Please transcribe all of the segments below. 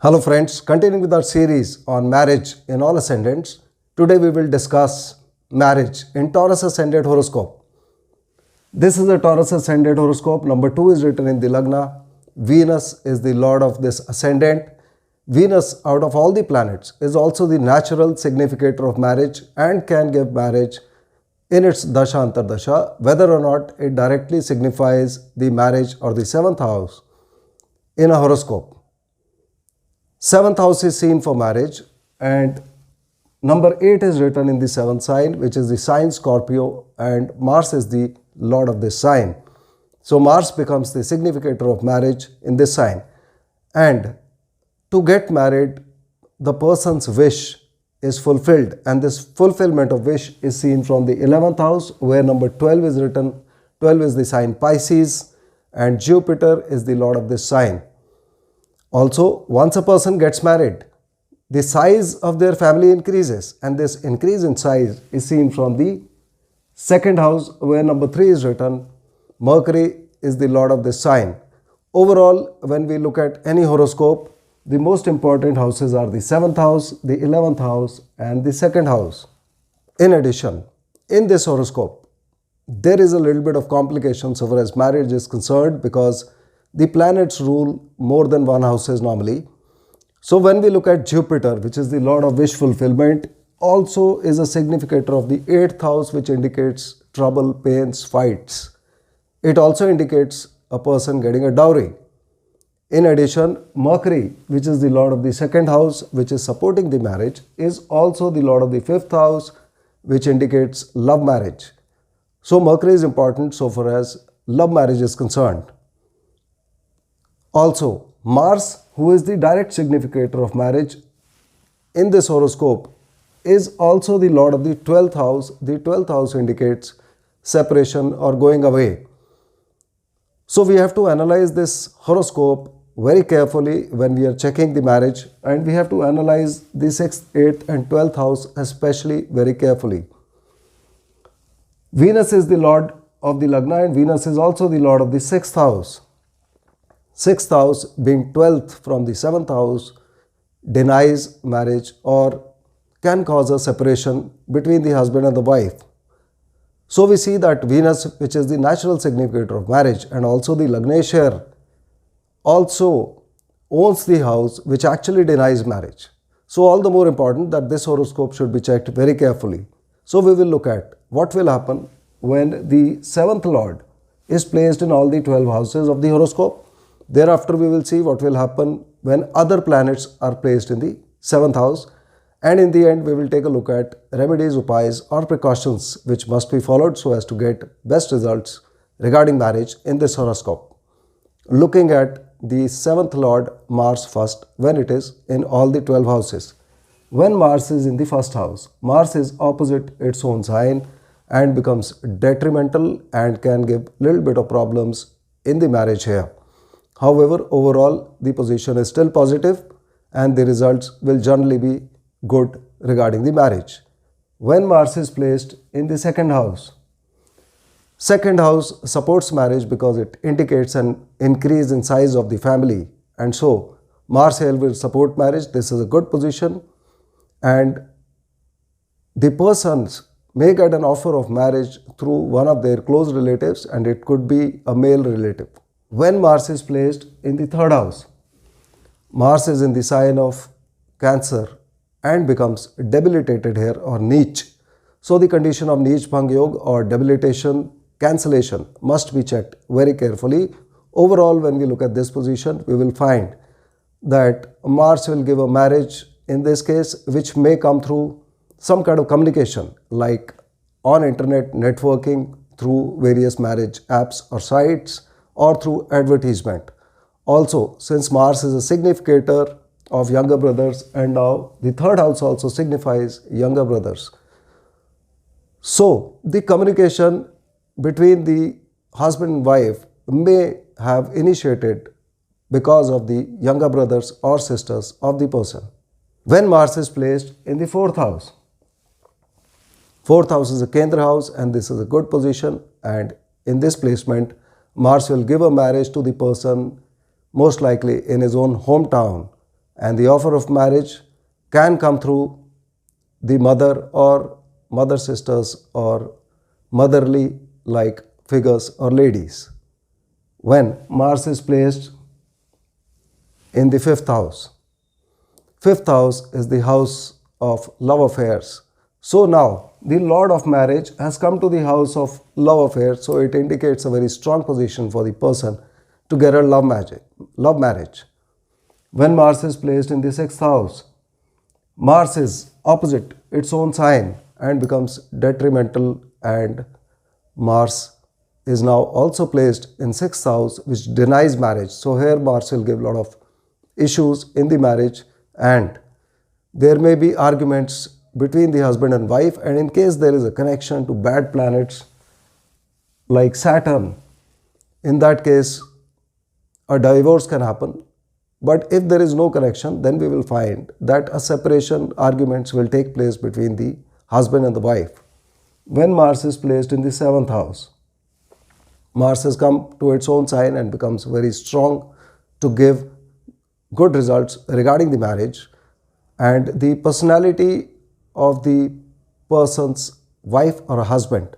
Hello friends, continuing with our series on marriage in all ascendants, today we will discuss marriage in Taurus ascendant horoscope. This is the Taurus ascendant horoscope. Number 2 is written in the Lagna. Venus is the lord of this ascendant. Venus, out of all the planets, is also the natural significator of marriage and can give marriage in its dasha antardasha, whether or not it directly signifies the marriage or the 7th house in a horoscope. 7th house is seen for marriage, and number 8 is written in the 7th sign, which is the sign Scorpio, and Mars is the lord of this sign. So Mars becomes the significator of marriage in this sign. And to get married, the person's wish is fulfilled, and this fulfillment of wish is seen from the 11th house, where number 12 is written. 12 is the sign Pisces, and Jupiter is the lord of this sign. Also, once a person gets married, the size of their family increases, and this increase in size is seen from the 2nd house, where number 3 is written. Mercury is the lord of this sign. Overall, when we look at any horoscope, the most important houses are the 7th house, the 11th house, and the 2nd house. In addition, in this horoscope, there is a little bit of complication so far as marriage is concerned, because the planets rule more than one houses normally. So when we look at Jupiter, which is the lord of wish fulfillment, also is a significator of the 8th house, which indicates trouble, pains, fights. It also indicates a person getting a dowry. In addition, Mercury, which is the lord of the 2nd house, which is supporting the marriage, is also the lord of the 5th house, which indicates love marriage. So Mercury is important so far as love marriage is concerned. Also, Mars, who is the direct significator of marriage in this horoscope, is also the lord of the 12th house. The 12th house indicates separation or going away. So we have to analyze this horoscope very carefully when we are checking the marriage, and we have to analyze the 6th, 8th and 12th house especially very carefully. Venus is the lord of the Lagna, and Venus is also the lord of the 6th house. 6th house, being 12th from the 7th house, denies marriage or can cause a separation between the husband and the wife. So we see that Venus, which is the natural significator of marriage and also the Lagneshwar, also owns the house which actually denies marriage. So all the more important that this horoscope should be checked very carefully. So we will look at what will happen when the 7th lord is placed in all the 12 houses of the horoscope. Thereafter, we will see what will happen when other planets are placed in the 7th house. And in the end, we will take a look at remedies, upayas or precautions which must be followed so as to get best results regarding marriage in this horoscope. Looking at the 7th lord Mars first, when it is in all the 12 houses. When Mars is in the 1st house, Mars is opposite its own sign and becomes detrimental and can give little bit of problems in the marriage here. However, overall, the position is still positive and the results will generally be good regarding the marriage. When Mars is placed in the 2nd house, 2nd house supports marriage because it indicates an increase in size of the family, and so Mars here will support marriage. This is a good position, and the persons may get an offer of marriage through one of their close relatives, and it could be a male relative. When Mars is placed in the 3rd house, Mars is in the sign of Cancer and becomes debilitated here or Neech. So the condition of Neech Bhang Yoga or debilitation, cancellation must be checked very carefully. Overall, when we look at this position, we will find that Mars will give a marriage in this case, which may come through some kind of communication like on internet networking, through various marriage apps or sites, or through advertisement. Also, since Mars is a significator of younger brothers, and now the 3rd house also signifies younger brothers. So the communication between the husband and wife may have initiated because of the younger brothers or sisters of the person. When Mars is placed in the 4th house, 4th house is a Kendra house, and this is a good position, and in this placement, Mars will give a marriage to the person most likely in his own hometown, and the offer of marriage can come through the mother or mother sisters or motherly like figures or ladies. When Mars is placed in the fifth house, fifth house is the house of love affairs. So now the Lord of marriage has come to the house of love affairs, so it indicates a very strong position for the person to get a love marriage. When Mars is placed in the sixth house, Mars is opposite its own sign and becomes detrimental, and Mars is now also placed in sixth house, which denies marriage. So here Mars will give a lot of issues in the marriage, and there may be arguments between the husband and wife, and in case there is a connection to bad planets like Saturn, in that case a divorce can happen. But if there is no connection, then we will find that a separation arguments will take place between the husband and the wife. When Mars is placed in the seventh house, Mars has come to its own sign and becomes very strong to give good results regarding the marriage, and the personality of the person's wife or husband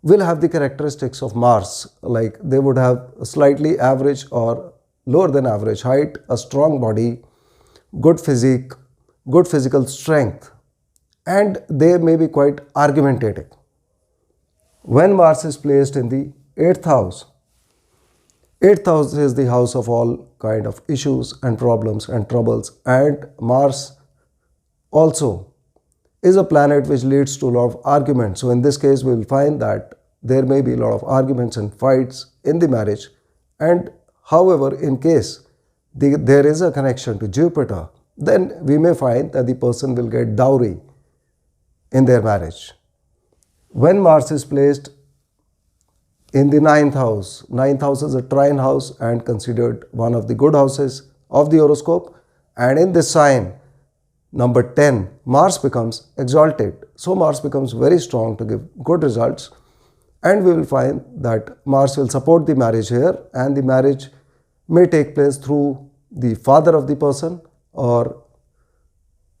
will have the characteristics of Mars, like they would have a slightly average or lower than average height, a strong body, good physique, good physical strength, and they may be quite argumentative. When Mars is placed in the eighth house, eighth house is the house of all kind of issues and problems and troubles, and Mars also is a planet which leads to a lot of arguments. So in this case, we will find that there may be a lot of arguments and fights in the marriage, and however, in case there is a connection to Jupiter, then we may find that the person will get dowry in their marriage. When Mars is placed in the ninth house is a trine house and considered one of the good houses of the horoscope, and in this sign, number 10, Mars becomes exalted. So Mars becomes very strong to give good results, and we will find that Mars will support the marriage here, and the marriage may take place through the father of the person, or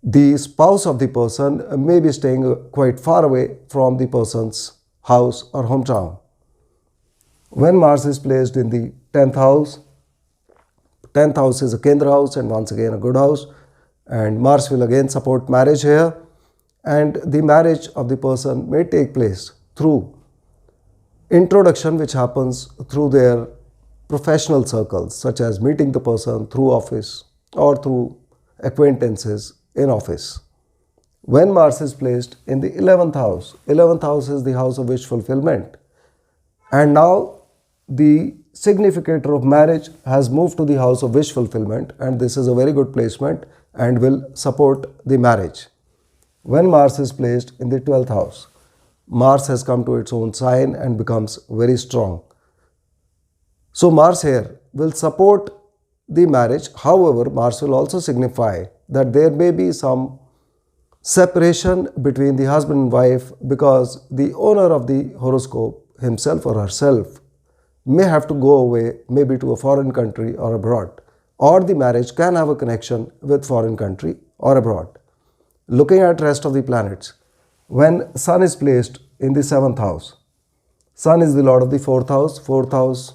the spouse of the person may be staying quite far away from the person's house or hometown. When Mars is placed in the 10th house, 10th house is a Kendra house and once again a good house, and Mars will again support marriage here, and the marriage of the person may take place through introduction which happens through their professional circles, such as meeting the person through office or through acquaintances in office. When Mars is placed in the 11th house is the house of wish fulfillment, and now the significator of marriage has moved to the house of wish fulfillment, and this is a very good placement and will support the marriage. When Mars is placed in the 12th house, Mars has come to its own sign and becomes very strong. So Mars here will support the marriage. However, Mars will also signify that there may be some separation between the husband and wife, because the owner of the horoscope, himself or herself, may have to go away, maybe to a foreign country or abroad, or the marriage can have a connection with foreign country or abroad. Looking at rest of the planets, when Sun is placed in the 7th house, Sun is the lord of the 4th house. 4th house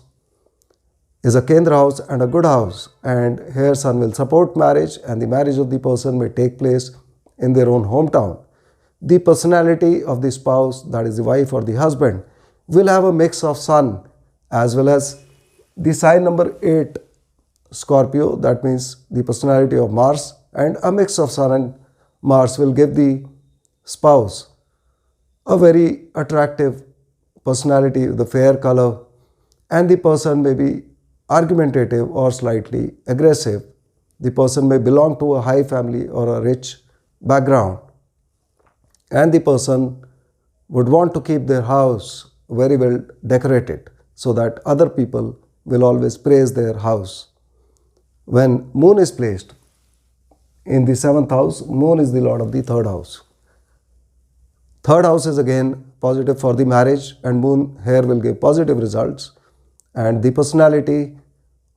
is a Kendra house and a good house, and here Sun will support marriage, and the marriage of the person may take place in their own hometown. The personality of the spouse, that is the wife or the husband, will have a mix of Sun as well as the sign number 8, Scorpio, that means the personality of Mars, and a mix of Sun and Mars will give the spouse a very attractive personality with a fair color, and the person may be argumentative or slightly aggressive. The person may belong to a high family or a rich background, and the person would want to keep their house very well decorated so that other people will always praise their house. When Moon is placed in the 7th house, Moon is the lord of the 3rd house. 3rd house is again positive for the marriage, and Moon here will give positive results, and the personality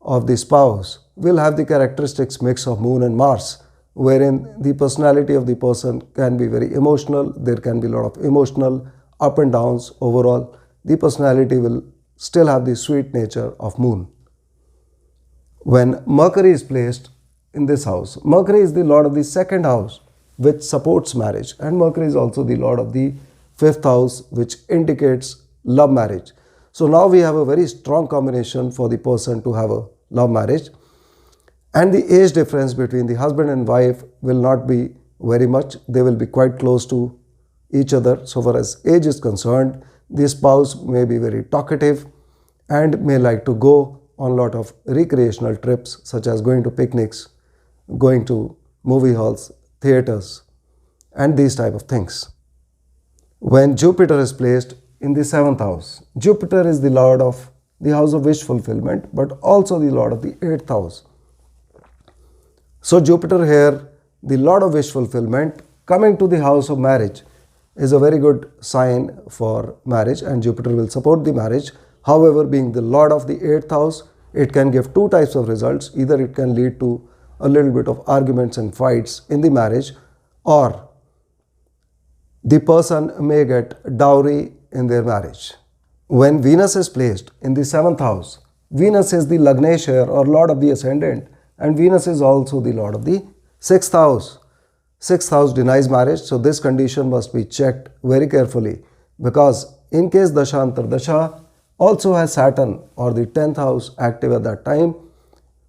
of the spouse will have the characteristics mix of Moon and Mars, wherein the personality of the person can be very emotional. There can be a lot of emotional up and downs. Overall, the personality will still have the sweet nature of Moon. When Mercury is placed in this house, Mercury is the lord of the second house, which supports marriage, and Mercury is also the lord of the fifth house, which indicates love marriage. So now we have a very strong combination for the person to have a love marriage, and the age difference between the husband and wife will not be very much. They will be quite close to each other. So far as age is concerned, the spouse may be very talkative and may like to go on a lot of recreational trips, such as going to picnics, going to movie halls, theaters, and these type of things. When Jupiter is placed in the 7th house, Jupiter is the lord of the house of wish fulfillment, but also the lord of the 8th house. So Jupiter here, the lord of wish fulfillment, coming to the house of marriage is a very good sign for marriage, and Jupiter will support the marriage. However, being the lord of the 8th house, it can give two types of results. Either it can lead to a little bit of arguments and fights in the marriage, or the person may get dowry in their marriage. When Venus is placed in the 7th house, Venus is the Lagneshwar or lord of the ascendant, and Venus is also the lord of the 6th house. 6th house denies marriage, so this condition must be checked very carefully, because in case Dasha Antardasha also has Saturn or the 10th house active at that time,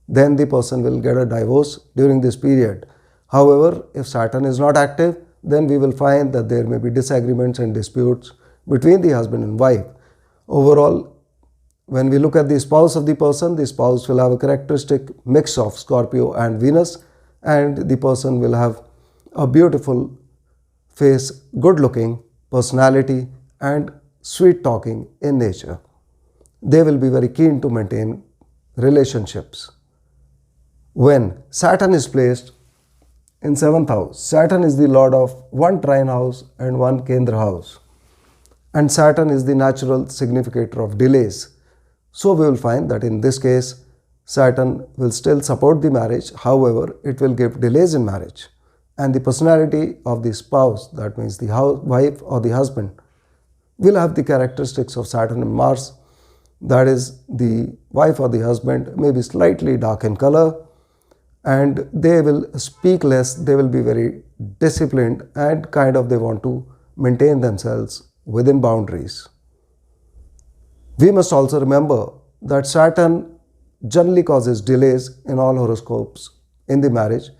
then the person will get a divorce during this period. However, if Saturn is not active, then we will find that there may be disagreements and disputes between the husband and wife. Overall, when we look at the spouse of the person, the spouse will have a characteristic mix of Scorpio and Venus, and the person will have a beautiful face, good looking personality, and sweet talking in nature. They will be very keen to maintain relationships. When Saturn is placed in 7th house, Saturn is the lord of one trine house and one Kendra house, and Saturn is the natural significator of delays. So we will find that in this case, Saturn will still support the marriage. However, it will give delays in marriage, and the personality of the spouse, that means the wife or the husband, will have the characteristics of Saturn and Mars. That is, the wife or the husband may be slightly dark in color, and they will speak less. They will be very disciplined, and they want to maintain themselves within boundaries. We must also remember that Saturn generally causes delays in all horoscopes in the marriage,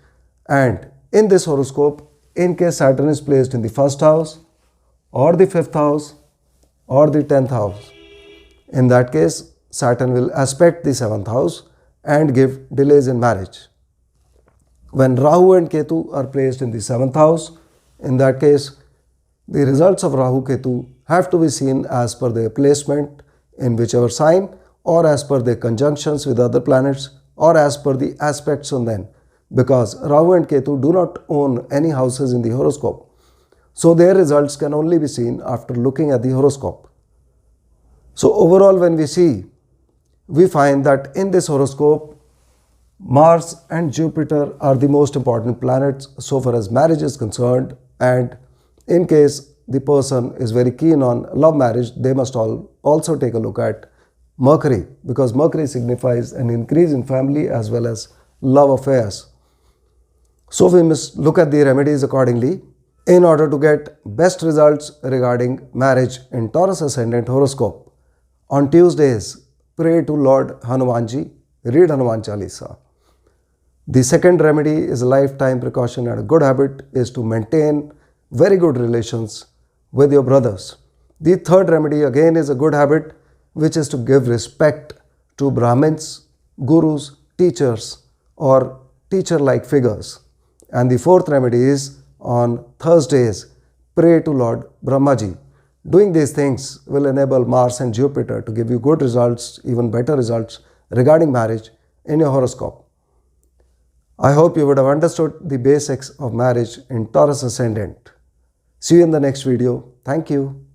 and in this horoscope, in case Saturn is placed in the 1st house or the 5th house or the 10th house, in that case Saturn will aspect the 7th house and give delays in marriage. When Rahu and Ketu are placed in the 7th house, in that case the results of Rahu Ketu have to be seen as per their placement in whichever sign, or as per their conjunctions with other planets, or as per the aspects on them, because Rahu and Ketu do not own any houses in the horoscope. So their results can only be seen after looking at the horoscope. So overall, when we see, we find that in this horoscope, Mars and Jupiter are the most important planets so far as marriage is concerned, and in case the person is very keen on love marriage, they must also take a look at Mercury, because Mercury signifies an increase in family as well as love affairs. So we must look at the remedies accordingly in order to get best results regarding marriage in Taurus Ascendant horoscope. On Tuesdays, pray to Lord Hanumanji, read Hanuman Chalisa. The second remedy is a lifetime precaution, and a good habit is to maintain very good relations with your brothers. The third remedy again is a good habit, which is to give respect to Brahmins, gurus, teachers, or teacher-like figures. And the fourth remedy is on Thursdays, pray to Lord Brahmaji. Doing these things will enable Mars and Jupiter to give you good results, even better results regarding marriage in your horoscope. I hope you would have understood the basics of marriage in Taurus Ascendant. See you in the next video. Thank you.